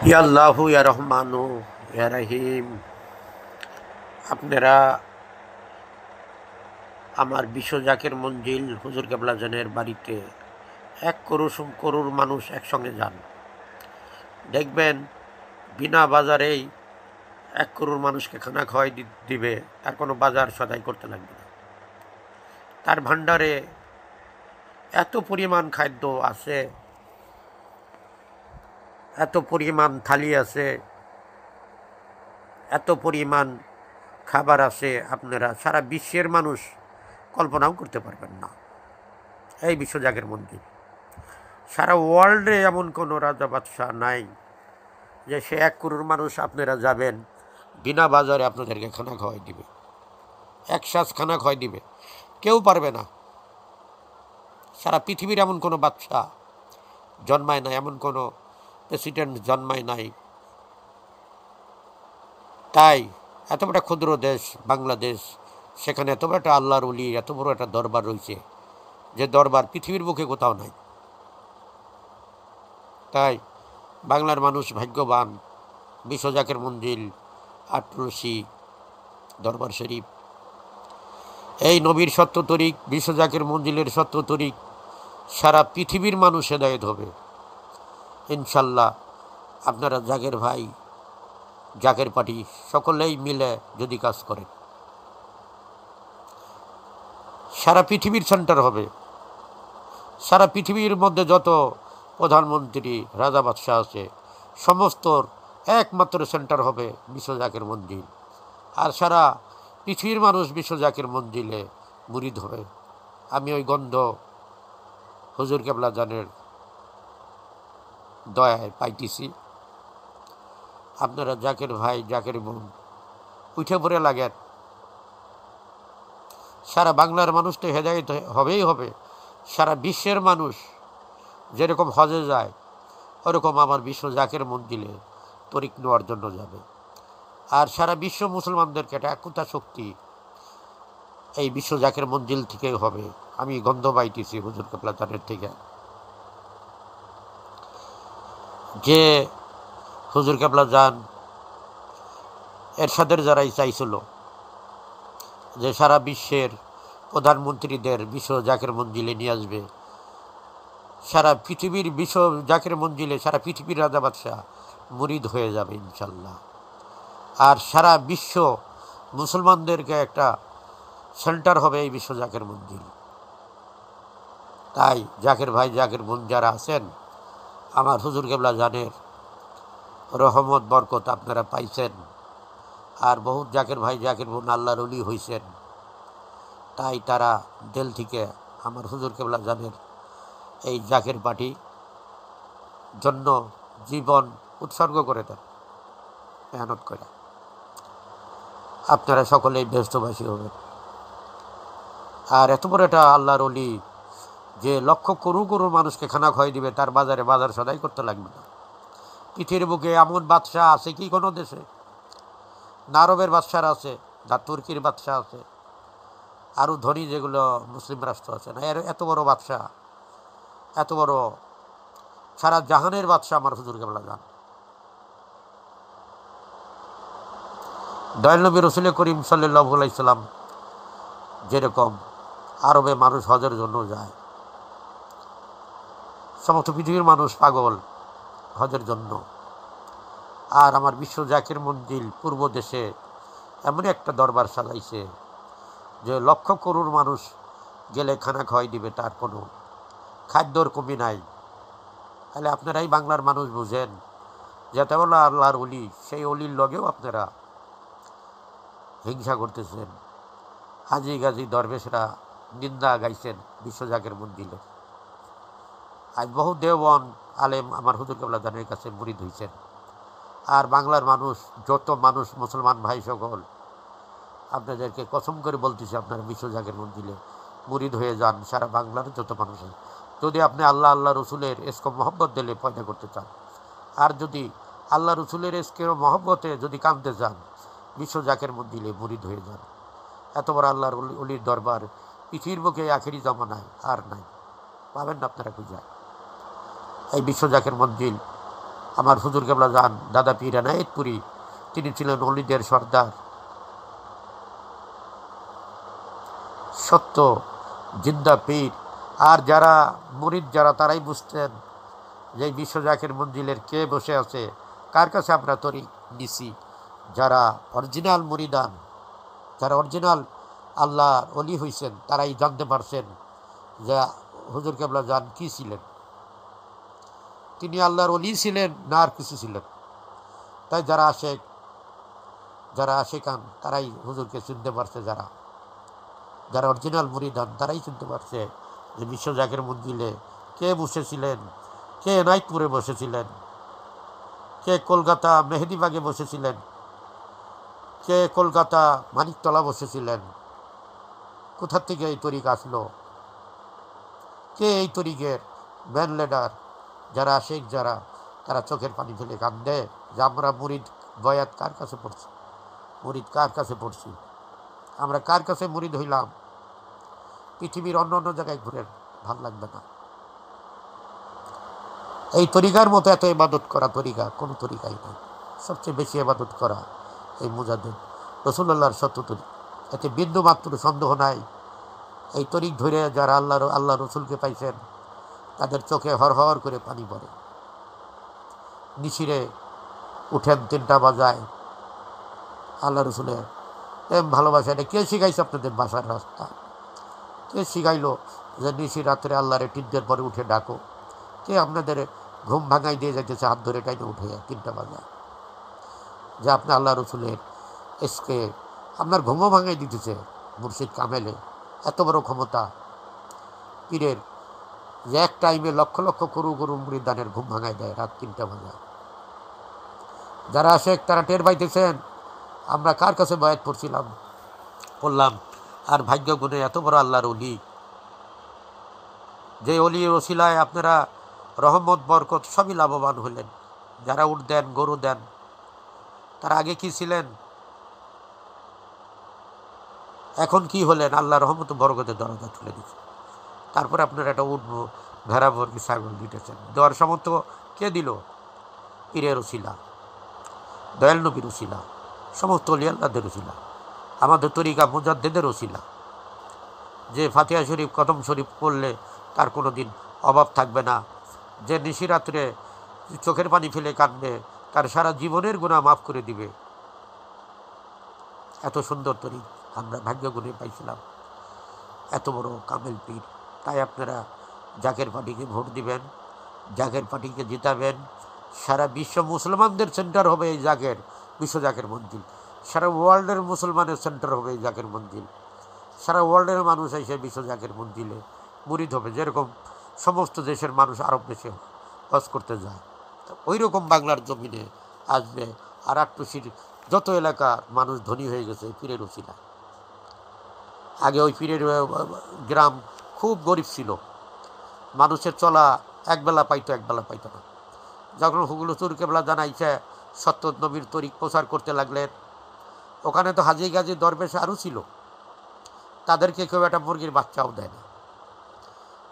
ইয়া আল্লাহু ইয়া রহমানু ইয়া রহিম। আপনারা আমার বিশ্ব জাকের মঞ্জিল হুজুর কেবলা জানের বাড়িতে 1 করোড় মানুষ একসঙ্গে যান, দেখবেন বিনা বাজারেই 1 করোড় মানুষকে খানা খাওয়াই দিবে। তার কোনো বাজার সদাই করতে লাগবে না। তার ভাণ্ডারে এত পরিমাণ খাদ্য আছে, এত পরিমাণ থালি আছে, এত পরিমাণ খাবার আছে, আপনারা সারা বিশ্বের মানুষ কল্পনাও করতে পারবেন না। এই বিশ্ব জাগের মন্দির সারা ওয়ার্ল্ডে এমন কোনো রাজা বাদশাহ নাই যে সে 1 করোড় মানুষ আপনারা যাবেন বিনা বাজারে আপনাদেরকে খানা খাওয়াই দিবে, একসাথ খানা খাওয়াই দিবে। কেউ পারবে না। সারা পৃথিবীর এমন কোনো বাদশাহ জন্মায় নাই, এমন কোনো প্রেসিডেন্ট জন্মায় নাই। তাই এত বড় ক্ষুদ্র দেশ বাংলাদেশ, সেখানে এত বড় একটা আল্লাহর ওলি, এত বড় একটা দরবার রয়েছে, যে দরবার পৃথিবীর বুকে কোথাও নাই। তাই বাংলার মানুষ ভাগ্যবান। বিশ্ব জাকের মঞ্জিল, আটরশি দরবার শরীফ, এই নবীর সত্য তরিক, বিশ্ব জাকের মঞ্জিলের সত্য তরিক সারা পৃথিবীর মানুষ হেদায়েত হবে ইনশাল্লাহ। আপনারা জাকের ভাই, জাকের পার্টি সকলেই মিলে যদি কাজ করেন, সারা পৃথিবীর সেন্টার হবে। সারা পৃথিবীর মধ্যে যত প্রধানমন্ত্রী, রাজা বাদশাহ আছে, সমস্ত একমাত্র সেন্টার হবে বিশ্ব জাকের মঞ্জিল। আর সারা পৃথিবীর মানুষ বিশ্ব জাকের মঞ্জিলে মুরিদ হবে। আমি ওই গন্ধ হুজুর কেবলা জানের দয়ায় পাইতেছি। আপনারা জাকের ভাই, জাকের বোন উঠে পড়ে লাগেন। সারা বাংলার মানুষ তো হেদায়েত হবেই হবে। সারা বিশ্বের মানুষ যেরকম হজে যায়, ওরকম আমার বিশ্ব জাকের মঞ্জিলে তরিক নেওয়ার জন্য যাবে। আর সারা বিশ্ব মুসলমানদেরকে একটা একতা শক্তি এই বিশ্ব জাকের মঞ্জিল থেকেই হবে। আমি গন্ধ পাইতেছি হুজুর কেবলা জানের থেকে, যে হুজুর কেবলা জান এরশাদের যারাই চাইছিল যে সারা বিশ্বের প্রধানমন্ত্রীদের বিশ্ব জাকের মঞ্জিলে নিয়ে আসবে, সারা পৃথিবীর বিশ্ব জাকের মঞ্জিলে সারা পৃথিবীর রাজা বাদশাহ মুরিদ হয়ে যাবে ইনশাল্লাহ। আর সারা বিশ্ব মুসলমানদেরকে একটা সেন্টার হবে এই বিশ্ব জাকের মঞ্জিল। তাই জাকের ভাই, জাকের বোন যারা আছেন, আমার হুজুর কেবলা জানের রহমত বরকত আপনারা পাইছেন। আর বহুত জাকের ভাই, জাকের বোন আল্লাহর ওলি হয়েছেন। তাই তারা দিল থেকে আমার হুজুর কেবলা জানের এই জাকের পার্টি জন্য জীবন উৎসর্গ করে দেন, মেহনত করে। আপনারা সকলেই ব্যস্তবাসী হবেন। আর এত বড় একটা আল্লাহর ওলি যে লক্ষ করু মানুষকে খানা খাওয়াই দিবে, তার বাজারে বাজার সদাই করতে লাগবে না। পৃথিবীর বুকে এমন বাদশাহ আছে কি কোনো দেশে? না আরবের বাদশার আছে, না তুর্কির বাদশাহ আছে, আরও ধনী যেগুলো মুসলিম রাষ্ট্র আছে, না এর এত বড় বাদশাহ, এত বড় সারা জাহানের বাদশাহ আমার হুজুর কেবলা জান। দয়াল নবী রসুল করিম সাল্লাল্লাহু আলাইহি সাল্লাম যেরকম আরবে মানুষ হজের জন্য যায়, সমস্ত পৃথিবীর মানুষ পাগল হজের জন্য। আর আমার বিশ্ব জাকের মঞ্জিল পূর্ব দেশে এমনই একটা দরবার সাজাইছে যে লক্ষ করোড় মানুষ গেলে খানা খাওয়াই দিবে, তার কোনো খাদ্যর কমি নাই। তাহলে আপনারাই বাংলার মানুষ বুঝেন যাতে বলো আল্লাহর অলি, সেই অলির লগেও আপনারা হিংসা করতেছেন। হাজি গাজি দরবেশরা নিন্দা গাইছেন বিশ্ব জাকের মঞ্জিলে। আজ বহু দেওবন আলেম আমার হুজুর কেবলা জানের কাছে মুরিদ হয়েছেন। আর বাংলার মানুষ, যত মানুষ মুসলমান ভাই সকল, আপনাদেরকে কসম করে বলতেছি, আপনারা বিশ্ব জাকের মঞ্জিলে মুরিদ হয়ে যান। সারা বাংলার যত মানুষ, যদি আপনি আল্লাহ রসুলের এসকো মহব্বত দিলে পয়দা করতে চান, আর যদি আল্লাহ রসুলের এসকে মহব্বতে যদি কাঁদতে চান, বিশ্ব জাকের মঞ্জিলে মুরিদ হয়ে যান। এত বড় আল্লাহর অলির দরবার পৃথিবীর বুকে আখেরি জামানায় আর নাই, পাবেন না আপনারা খুঁজে। এই বিশ্ব জাকের মঞ্জিল আমার হুজুর কেবলা যান দাদা পীর এনায়েতপুরী, তিনি ছিলেন অলিদের সর্দার, সত্য জিন্দা পীর। আর যারা মুরিদ যারা তারাই বুঝতেন যে বিশ্ব জাকির মঞ্জিলের কে বসে আছে, কার কাছে আমরা তরিক নিছি। যারা অরিজিনাল মুরিদান, যারা অরিজিনাল আল্লাহ অলি হয়েছেন, তারাই জানতে পারছেন যে হুজুর কেবলা যান কি ছিলেন, তিনি আল্লাহর অলি ছিলেন না আর কিছু ছিলেন। তাই যারা আশেকান তারাই হুজুরকে চিনতে পারছে, যারা অরিজিনাল মুরিদান তারাই চিনতে পারছে যে বিশ্ব জাকির মঞ্জিলে কে বসেছিলেন, কে এনায়েতপুরে বসেছিলেন, কে কলকাতা মেহেদিবাগে বসেছিলেন, কে কলকাতা মানিকতলা বসেছিলেন, কোথার থেকে এই তরিক আসলো, কে এই তরিকের ম্যান লিডার। যারা আশেক তারা চোখের পানি ফেলে কান্দে যে আমরা মুরিদ বয়াত কার কাছে পড়ছি, মুরিদ কার কাছে পড়ছি, আমরা কার কাছে মুরিদ হইলাম। পৃথিবীর অন্য অন্য জায়গায় ঘুরে ভাল লাগবে না। এই তরিকার মতো এত ইবাদত করা তরিকা কোনো তরিকাই নেই। সবচেয়ে বেশি ইবাদত করা এই মুজাদ্দিদ রাসূলুল্লাহর সত্য তরিক, এতে বিন্দু মাত্র সন্দেহ নাই। এই তরিক ধরে যারা আল্লাহ রসুলকে পাইছেন, তাদের চোখে হর করে পানি পড়ে। নিশিরে উঠেন 3টা বাজায়, আল্লাহ রসুলের প্রেম ভালোবাসা। এটা কে শিখাইছে আপনাদের বাসার রাস্তা? কে শিখাইলো যে নিশি রাত্রে আল্লাহরে 3টের পরে উঠে ডাকো? কে আপনাদের ঘুম ভাঙাই দিয়ে যাইতেছে হাত ধরে টাইনে উঠে 3টা বাজায়, যে আপনি আল্লাহ রসুলের এসকে আপনার ঘুমও ভাঙাই দিতেছে মুর্শিদ কামেলে। এত বড় ক্ষমতা পীরের যে এক টাইমে লক্ষ লক্ষ করু মুরিদানের ঘুম ভাঙাই দেয় রাত 3টা বাজায়। যারা আশেক তারা টের পাইতেছেন আমরা কার কাছে বয়াত পড়লাম। আর ভাগ্য গুণে এত বড় আল্লাহর অলি, যে অলির ওসিলায় আপনারা রহমত বরকত সবই লাভবান হলেন। যারা উট দেন গরু দেন, তারা আগে কি ছিলেন, এখন কি হলেন? আল্লাহ রহমত বরকতের দরজা তুলে দিচ্ছে। তারপরে আপনারা একটা উট ভেড়া বর্গি ছাগল দিতেছেন। দেওয়ার সামর্থ্য কে দিল? পীরের ওসিলা, দয়াল নবীর ওসিলা, সমস্ত অলি আল্লাহদের ওসিলা, আমাদের তরিকা মুজাদ্দিদের ওসিলা। যে ফাতিহা শরীফ কদম শরীফ পড়লে তার কোনো দিন অভাব থাকবে না, যে নিশিরাত্রে চোখের পানি ফেলে কাঁদবে তার সারা জীবনের গুনাহ মাফ করে দিবে। এত সুন্দর তরিক আমরা ভাগ্য গুণে পাইছিলাম, এত বড় কামেল পীর। তাই আপনারা জাকের পার্টিকে ভোট দিবেন, জাকের পার্টিকে জিতাবেন। সারা বিশ্ব মুসলমানদের সেন্টার হবে এই জাকের, বিশ্ব জাকের মঞ্জিল। সারা ওয়ার্ল্ডের মুসলমানের সেন্টার হবে এই জাকের মঞ্জিল। সারা ওয়ার্ল্ডের মানুষ এসে বিশ্ব জাকের মঞ্জিলে মুরিদ হবে। যেরকম সমস্ত দেশের মানুষ আরব দেশে হজ করতে যায়, ওই রকম বাংলার জমিনে আসবে। আর আটটুসির যত এলাকার মানুষ ধনী হয়ে গেছে পীরের ওসিলা। আগে ওই পীরের গ্রাম খুব গরিব ছিল, মানুষের চলা একবেলা পাইতো না। যখন হুজুর কেবলা জানাইছে সত্য নবীর তরিক প্রচার করতে লাগলেন, ওখানে তো হাজি গাজি দরবেশ আরও ছিল, তাদেরকে কেউ একটা মুরগির বাচ্চাও দেয় না।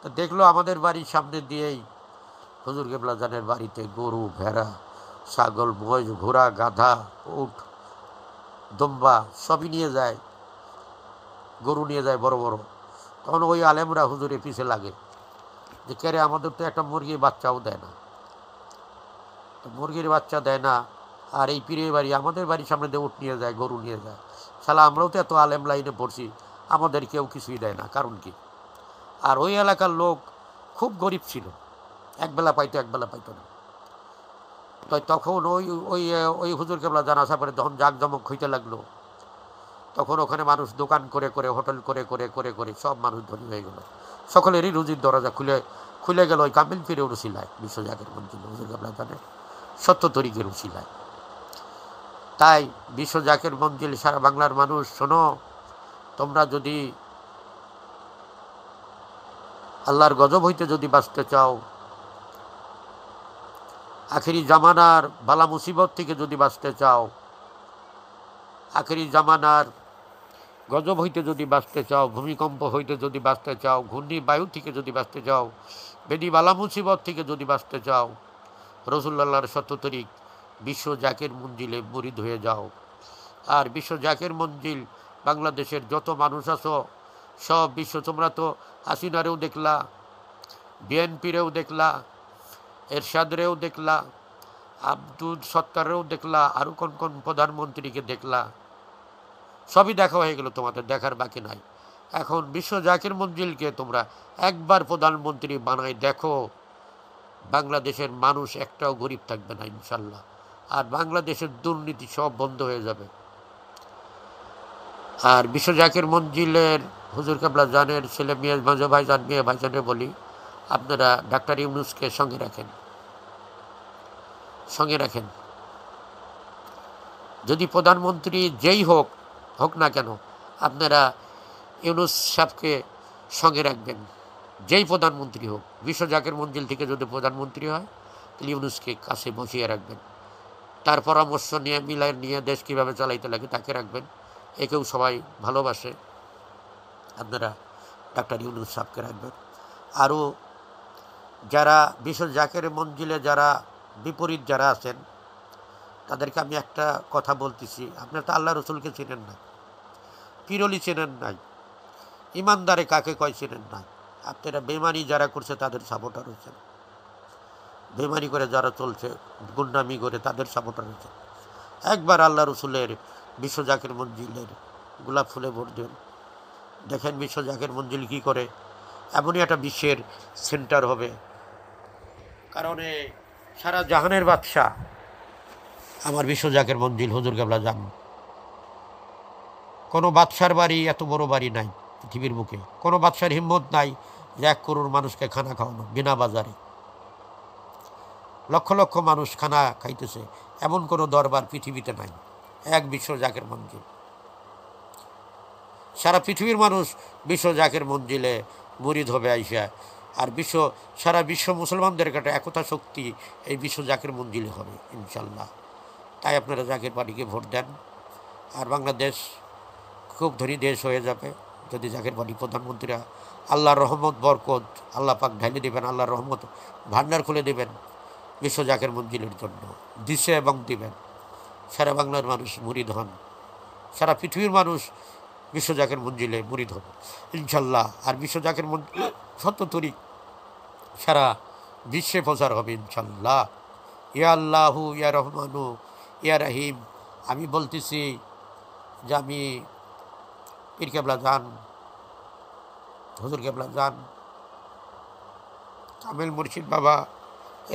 তো দেখলো আমাদের বাড়ির সামনে দিয়েই হুজুর কেবলা জানের বাড়িতে গরু ভেড়া ছাগল মহিষ ঘোড়া গাধা উট দম্বা সবই নিয়ে যায়, গরু নিয়ে যায় বড় বড়। তখন ওই আলেমরা হুজুরের পিছে লাগে যে কেরে আমাদের তো একটা মুরগির বাচ্চাও দেয় না, তো মুরগির বাচ্চা দেয় না, আর এই পীরের বাড়ি আমাদের বাড়ির সামনে দিয়ে উট নিয়ে যায় গরু নিয়ে যায়। শালা আমরাও তো এত আলেম লাইনে পড়ছি, আমাদের কেউ কিছুই দেয় না, কারণ কি? আর ওই এলাকার লোক খুব গরিব ছিল, একবেলা পাইতো না। তো তখন ওই ওই ওই হুজুর কেবলা জানাসা পরে যখন জাঁকজমক হইতে লাগলো, তখন ওখানে মানুষ দোকান করে হোটেল করে সব মানুষ ধনী হয়ে গেল। সকলেরই রুজির দরজা খুলে গেল ওই কামিল পীরের উসিলায়, বিশ্ব জাকের মঞ্জিল হুজুর কেবলা জানে সত্য তরিকের উসিলায়। তাই বিশ্ব জাকের মঞ্জিল সারা বাংলার মানুষ শোনো, তোমরা যদি আল্লাহর গজব হইতে যদি বাঁচতে চাও, আখেরি জামানার বালা মুসিবত থেকে যদি বাঁচতে চাও, আখেরি জামানার গজব হইতে যদি বাঁচতে চাও, ভূমিকম্প হইতে যদি বাঁচতে চাও, ঘূর্ণি বায়ু থেকে যদি বাঁচতে চাও, বেদি বালা মুসিবত থেকে যদি বাঁচতে চাও, রসুল্লাহর সত্যতরিক বিশ্ব জাকের মঞ্জিলে মুরিদ হয়ে যাও। আর বিশ্ব জাকের মঞ্জিল বাংলাদেশের যত মানুষ আছো সব বিশ্ব, তোমরা তো হাসিনারেও দেখলা, বিএনপিরেও দেখলা, এরশাদরেও দেখলা, আব্দুল সত্তারেও দেখলা, আরও কোন কোন প্রধানমন্ত্রীকে দেখলা, সবই দেখা হয়ে গেল, তোমাদের দেখার বাকি নাই। এখন বিশ্ব জাকের মঞ্জিলকে তোমরা একবার প্রধানমন্ত্রী বানাই দেখো, বাংলাদেশের মানুষ একটাও গরিব থাকবে না ইনশাল্লাহ। আর বাংলাদেশের দুর্নীতি সব বন্ধ হয়ে যাবে। আর বিশ্ব জাকের মঞ্জিলের হুজুর কেবলা জানের ছেলে মেজো ভাইজান, মেয়ে ভাইজানে বলি, আপনারা ডাক্তার ইউনূসকে সঙ্গে রাখেন। যদি প্রধানমন্ত্রী যেই হোক না কেন, আপনারা ইউনূস সাহেবকে সঙ্গে রাখবেন। যেই প্রধানমন্ত্রী হোক, বিশ্ব জাকের মঞ্জিল থেকে যদি প্রধানমন্ত্রী হয় তাহলে ইউনূসকে কাছে বসিয়ে রাখবেন। তার পরামর্শ নিয়ে দেশ কীভাবে চালাইতে লাগে তাকে রাখবেন। একেও সবাই ভালোবাসে, আপনারা ডাক্তার ইউনূস সাহেবকে রাখবেন। আরও যারা বিশ্ব জাকের মঞ্জিলে যারা বিপরীত যারা আছেন তাদেরকে আমি একটা কথা বলতেছি, আপনারা তো আল্লাহ রসুলকে চেনেন না, পিরলি চেনেন নাই, ইমানদারে কাকে কয় চেনেন নাই, আপনারা বেমানি যারা করছে তাদের সাপোর্টার হয়েছেন, বেমানি করে যারা চলছে গুন্ডামি করে তাদের সাপোর্টার হয়েছে। একবার আল্লাহ রসুলের বিশ্ব জাকের মঞ্জিলের গোলাপ ফুলে ভোট দেন, দেখেন বিশ্ব জাকের মঞ্জিল কী করে। এমনই একটা বিশ্বের সেন্টার হবে, কারণে সারা জাহানের বাদশাহ আমার বিশ্ব জাকের মঞ্জিল হুজুর কেবলা জান। কোনো বাদশার বাড়ি এত বড় বাড়ি নাই পৃথিবীর বুকে, কোনো বাদশার হিম্মত নাই যে 1 করোড় মানুষকে খানা খাওয়ানো বিনা বাজারে। লক্ষ লক্ষ মানুষ খানা খাইতেছে, এমন কোনো দরবার পৃথিবীতে নাই। এক বিশ্ব জাকের মঞ্জিল, সারা পৃথিবীর মানুষ বিশ্ব জাকের মঞ্জিলে মুরিদ হবে আইসা। আর সারা বিশ্ব মুসলমানদের কাছে একতা শক্তি এই বিশ্ব জাকের মঞ্জিলে হবে ইনশাল্লাহ। তাই আপনারা জাকের পার্টিকে ভোট দেন। আর বাংলাদেশ খুব ধনী দেশ হয়ে যাবে যদি জাকের পার্টি প্রধানমন্ত্রীরা আল্লাহর রহমত বরকত আল্লাহ পাক ঢাইলে দেবেন, আল্লাহর রহমত ভান্ডার খুলে দেবেন বিশ্ব জাকের মঞ্জিলের জন্য, দিশে এবং দিবেন। সারা বাংলার মানুষ মুরিদ হন, সারা পৃথিবীর মানুষ বিশ্ব জাকের মঞ্জিলে মুরিদ হবে ইনশাল্লাহ। আর বিশ্ব জাকের মঞ্জিল সত্যতরিক সারা বিশ্বে প্রচার হবে ইনশাল্লাহ। ইয়া আল্লাহু ইয়া রহমানু ইয়া রাহিম। আমি বলতেছি যে আমি পীর কেবলা জান, হুজুর কেবলা জান, কামেল মুর্শিদ বাবা,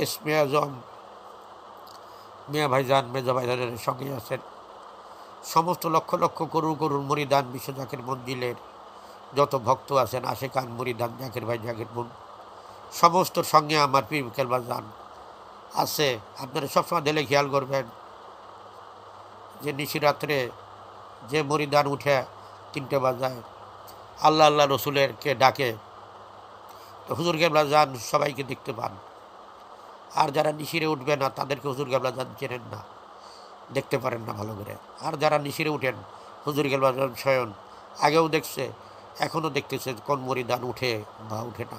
এসমে আজম, মিয়া ভাইজান, মেজা ভাইজানের সঙ্গে আছেন সমস্ত লক্ষ লক্ষ করুণ মুরিদান বিশ্ব জাকের মঞ্জিলের যত ভক্ত আছেন, আশেকান মুরিদান, জাকের ভাই জাকের বোন সমস্তর সঙ্গে আমার পীর কেবলা জান আছে। আপনারা সবসময় দিলে খেয়াল করবেন যে নিশিরাত্রে যে মুরিদান উঠে 3টে বাজায় আল্লাহ আল্লাহ রসুলেরকে ডাকে, তো হুজুর কেবলা জান সবাইকে দেখতে পান। আর যারা নিশিরে উঠবে না তাদেরকে হুজুর কেবলা জান চেনেন না, দেখতে পারেন না ভালো করে। আর যারা নিশিরে উঠেন হুজুর কেবলা জান স্বয়ং আগেও দেখছে, এখনও দেখতেছে কোন মুরিদান উঠে বা উঠে না।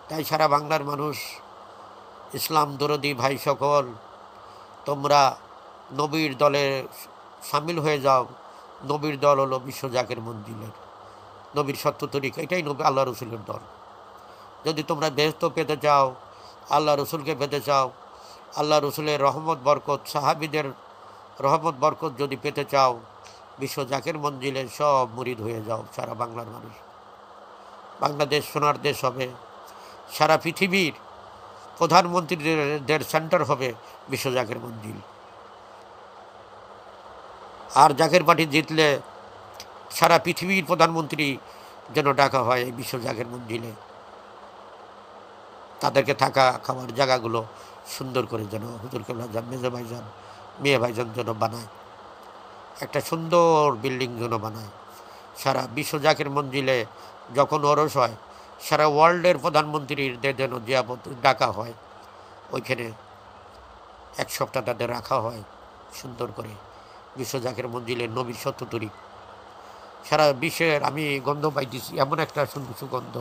তাই সারা বাংলার মানুষ, ইসলাম দরদি ভাই সকল, তোমরা নবীর দলে সামিল হয়ে যাও। নবীর দল হলো বিশ্ব জাকের মঞ্জিলের, নবীর সত্য তরিকা, এটাই নবী আল্লাহ রসুলের দল। যদি তোমরা বেহেশত পেতে চাও, আল্লাহ রসুলকে পেতে চাও, আল্লাহ রসুলের রহমত বরকত, সাহাবিদের রহমত বরকত যদি পেতে চাও, বিশ্ব জাকের মঞ্জিলে সব মুরিদ হয়ে যাও। সারা বাংলার মানুষ, বাংলাদেশ সোনার দেশ হবে, সারা পৃথিবীর প্রধানমন্ত্রীদের সেন্টার হবে বিশ্ব জাকের মঞ্জিল। আর জাকের পার্টি জিতলে সারা পৃথিবীর প্রধানমন্ত্রী যেন ডাকা হয় এই বিশ্ব জাকের মঞ্জিলে, তাদেরকে থাকা খাওয়ার জায়গাগুলো সুন্দর করে যেন হুজুর কেবলা জান, মেজো ভাইজান, মেয়ে ভাইজান যেন বানায়, একটা সুন্দর বিল্ডিং যেন বানায়। সারা বিশ্ব জাকের মঞ্জিলে যখন ওরস হয় সারা ওয়ার্ল্ডের প্রধানমন্ত্রীদের যেন জিয়াপত ডাকা হয়, ওইখানে 1 সপ্তাহ তাদের রাখা হয় সুন্দর করে বিশ্ব জাকের মঞ্জিলে নবীর সত্য তরিক। সারা বিশ্বের আমি গন্ধ পাইতেছি, এমন একটা সুন্দর সুগন্ধ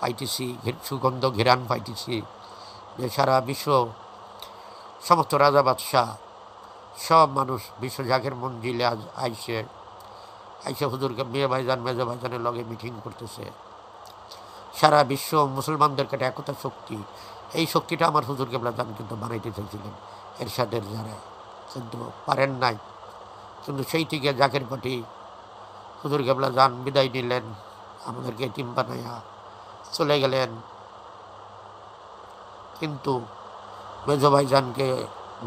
পাইতেছি, সুগন্ধ ঘেরান পাইতেছি যে সারা বিশ্ব সমস্ত রাজা বাদশাহ সব মানুষ বিশ্ব জাকের মঞ্জিলে আজ আইসে হুজুরকে মেয়ে ভাইজান মেজো ভাইজানের লগে মিটিং করতেছে। সারা বিশ্ব মুসলমানদের কাছে একতা শক্তি, এই শক্তিটা আমার হুজুর কেবলা জান কিন্তু বানাইতে চাইছিলেন এরশাদের যারা, কিন্তু পারেন নাই। কিন্তু সেই থেকে জাকের পার্টি হুজুর কেবলা জান বিদায় নিলেন, আমাদেরকে টিম বানাইয়া চলে গেলেন। কিন্তু মেজো ভাইজানকে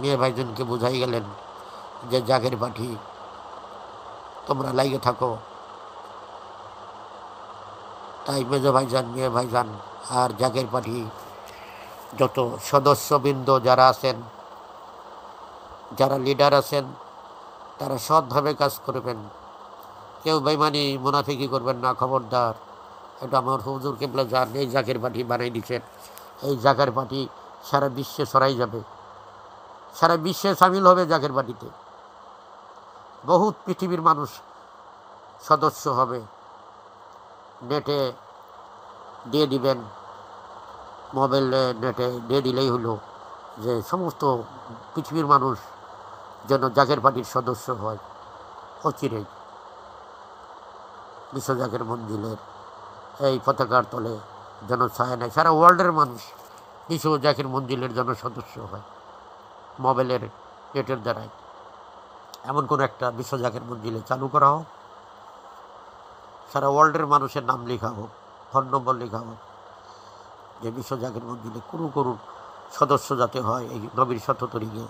মেয়ে ভাইজানকে বুঝাই গেলেন যে জাকের পার্টি তোমরা লাইগে থাকো। তাই মেজো ভাইজান মেয়ে ভাইজান আর জাকের পার্টি যত সদস্যবৃন্দ যারা আছেন, যারা লিডার আছেন, তারা সৎভাবে কাজ করবেন। কেউ বেইমানি মুনাফিকি করবেন না, খবরদার। এটা আমার হুজুর কেবলা জান এই জাকের পার্টি বানাই দিচ্ছেন। এই জাকের পার্টি সারা বিশ্বে ছড়াই যাবে, সারা বিশ্বে সামিল হবে জাকের পার্টিতে। বহুত পৃথিবীর মানুষ সদস্য হবে। নেটে দিয়ে দিবেন, মোবাইলে নেটে দিয়ে দিলেই হলো যে সমস্ত পৃথিবীর মানুষ যেন জাকের পার্টির সদস্য হয়। অচিরেই বিশ্ব জাকের মঞ্জিলের এই পতাকার তলে যেন ছায়া নেয়, সারা ওয়ার্ল্ডের মানুষ বিশ্ব জাকের মঞ্জিলের জন্য সদস্য হয় মোবাইলের নেটের দ্বারাই। এমন কোনো একটা বিশ্ব জাকের মঞ্জিলে চালু করা হোক, সারা ওয়ার্ল্ডের মানুষের নাম লেখা হোক, ফোন নম্বর লেখা হোক, যে বিশ্ব জাকের মঞ্জিলে করুণ সদস্য যাতে হয় এই নবীর শত তরিকে।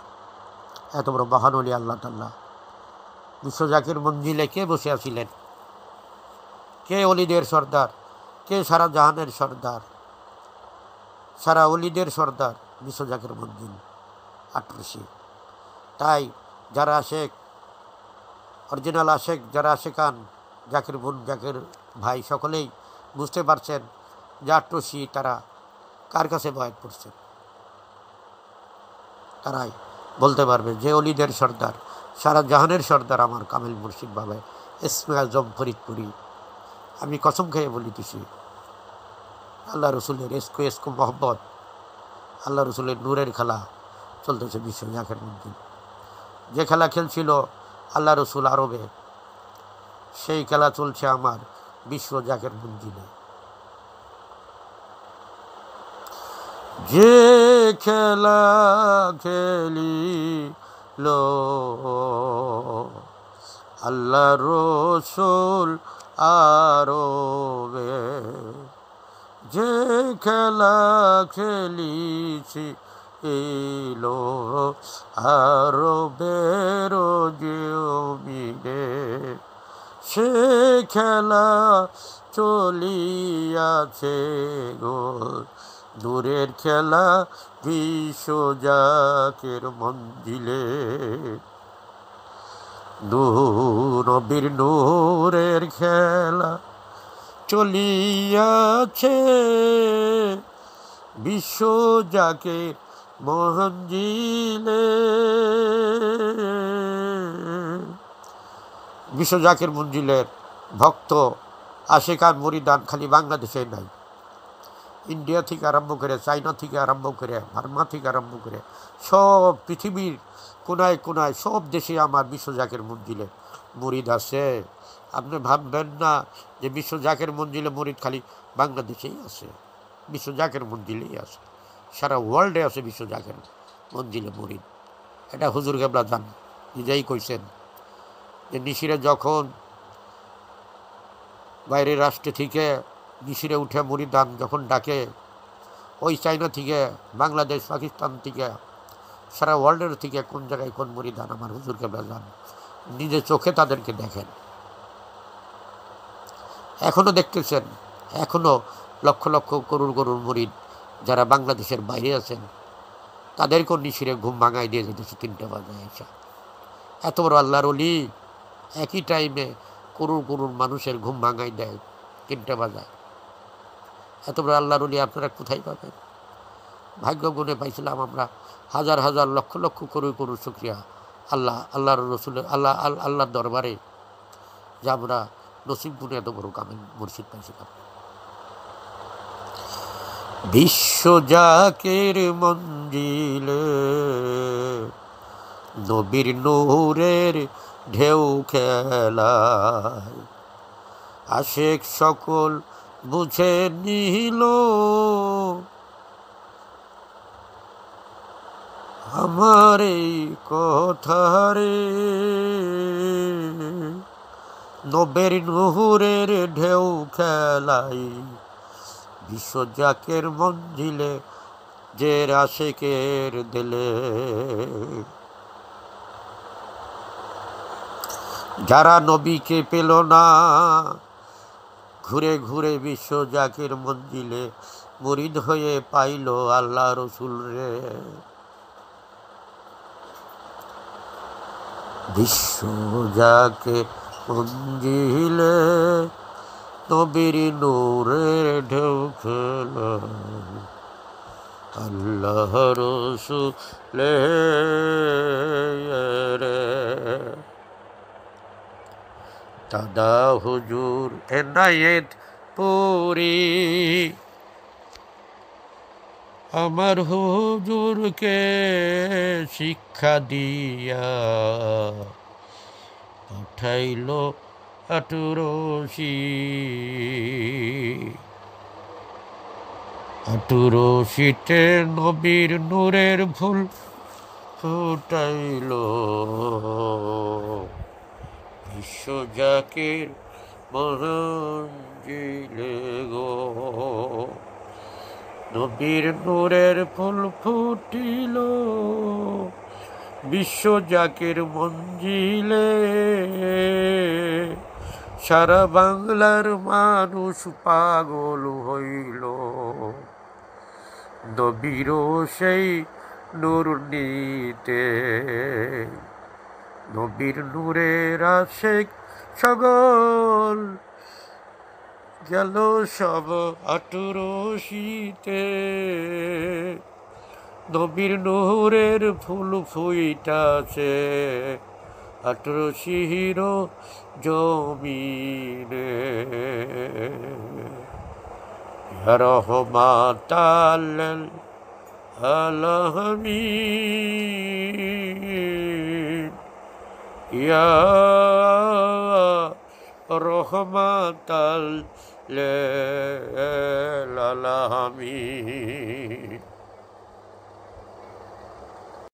এত বড় মহানলী আল্লাহ তাআলা বিশ্ব জাকের মঞ্জিলে কে বসে আছিলেন? কে অলিদের সর্দার? কে সারা জাহানের সর্দার? সারা অলিদের সর্দার বিশ্ব জাকের মঞ্জিল আটরশি। তাই যারা আশেক, অরিজিনাল আশেক, যারা আশেকান, জাকের বোন জাকের ভাই সকলেই বুঝতে পারছেন যে আটরশি তারা কার কাছে বয়াত করছেন। তারাই বলতে পারবে যে অলিদের সর্দার, সারা জাহানের সর্দার আমার কামেল মুর্শিদ বাবা ইসমে আজম ফরিদপুরি। আমি কসম খেয়ে বলিতেছি, আল্লাহ রসুলের এসকো মহব্বত, আল্লাহ রসুলের নূরের খেলা চলতেছে বিশ্ব জাকের মঞ্জিল। যে খেলা খেলছিল আল্লাহ রসুল আরবে, সেই খেলা চলছে আমার বিশ্ব জাকের মঞ্জিলে। যে খেলা খেলিল আল্লাহ রসুল আরবে, যে খেলা খেলিছি এলো আরবের জমিনে, সে খেলা চলিয়াছে গো নূরের খেলা বিশ্ব জাকের মঞ্জিলে। নবীর নূরের খেলা চলিয়াছে বিশ্ব জাকের মঞ্জিলে। বিশ্ব জাকের মঞ্জিলের ভক্ত আশেকান মুরিদান খালি বাংলাদেশে নাই, ইন্ডিয়া থেকে আরম্ভ করে, চাইনা থেকে আরম্ভ করে, বার্মা থেকে আরম্ভ করে সব পৃথিবীর কোনায় কোনায় সব দেশে আমার বিশ্ব জাকের মঞ্জিলে মুরিদ আছে। আপনি ভাববেন না যে বিশ্ব জাকের মঞ্জিলে মুরিদ খালি বাংলাদেশেই আছে, বিশ্ব জাকের মঞ্জিলেই আছে, সারা ওয়ার্ল্ডে আছে বিশ্ব জাকের মঞ্জিলে মুরিদ। এটা হুজুর কেবলা জান নিজেই কইছেন যে নিশিরে যখন বাইরের রাষ্ট্র থেকে নিশিরে উঠে মুরিদান যখন ডাকে, ওই চাইনা থেকে, বাংলাদেশ, পাকিস্তান থেকে, সারা ওয়ার্ল্ডের থেকে কোন জায়গায় কোন মুরিদান আমার হুজুর কেবলা জান নিজে চোখে তাদেরকে দেখেন। এখনও দেখতেছেন, এখনও লক্ষ লক্ষ করুণ মুরিদ যারা বাংলাদেশের বাইরে আছেন তাদেরকেও নিশিরে ঘুম ভাঙাই দিয়ে যেতেছে 3টা বাজে এসা। এত বড় আল্লাহর ওলি একই টাইমে করুণ মানুষের ঘুম ভাঙাই দেয় 3টা বাজায়। এত বড় আল্লাহর ওলি আপনারা কোথায় পাবেন? ভাগ্য গুণে পাইছিলাম আমরা হাজার হাজার লক্ষ লক্ষ করুণ শুকরিয়া আল্লাহর রসুলের আল্লাহর দরবারে যে আমরা নসিব গুণে এত বড় কামেল মুর্শিদ পাইছিলাম। বিশ্ব জাকের মঞ্জিলে নবীর নূরের ঢেউ খেলায় আশেক সকল বুঝে নিল আমার এই কথা রে। নবীর নূরের ঢেউ খেলায় বিশ্বজাকের মঞ্জিলে যে আশেকের দিলে, যারা নবীকে পেল না ঘুরে ঘুরে বিশ্বজাকের মঞ্জিলে মুরিদ হয়ে পাইল আল্লাহ রসুল রে। বিশ্বজাকের মঞ্জিলে নবীর নূরের ঢেউ খেলায় আল্লাহ রসুলে রে। দাদা হুজুর এনায়েত পুরি আমার হুজুরকে শিক্ষা দিয়া পাঠাইল আটুরশি, আটুরশিতে নবীর নূরের ফুল ফুটাইল বিশ্বজাকের মঞ্জিলে গো। নবীর নূরের ফুল ফুটিল বিশ্বজাকের মঞ্জিলে, সারা বাংলার মানুষ পাগল হইল নবীর সেই নূর নিতে। নবীর নূরের আশেক সকল গেল সব আটুরশিতে। নবীর নূরের ফুল ফুইটাছে আটুরশির জমিনে। রহমাতাল আলামিন ইয়া রহমাতাল লিল আলামিন।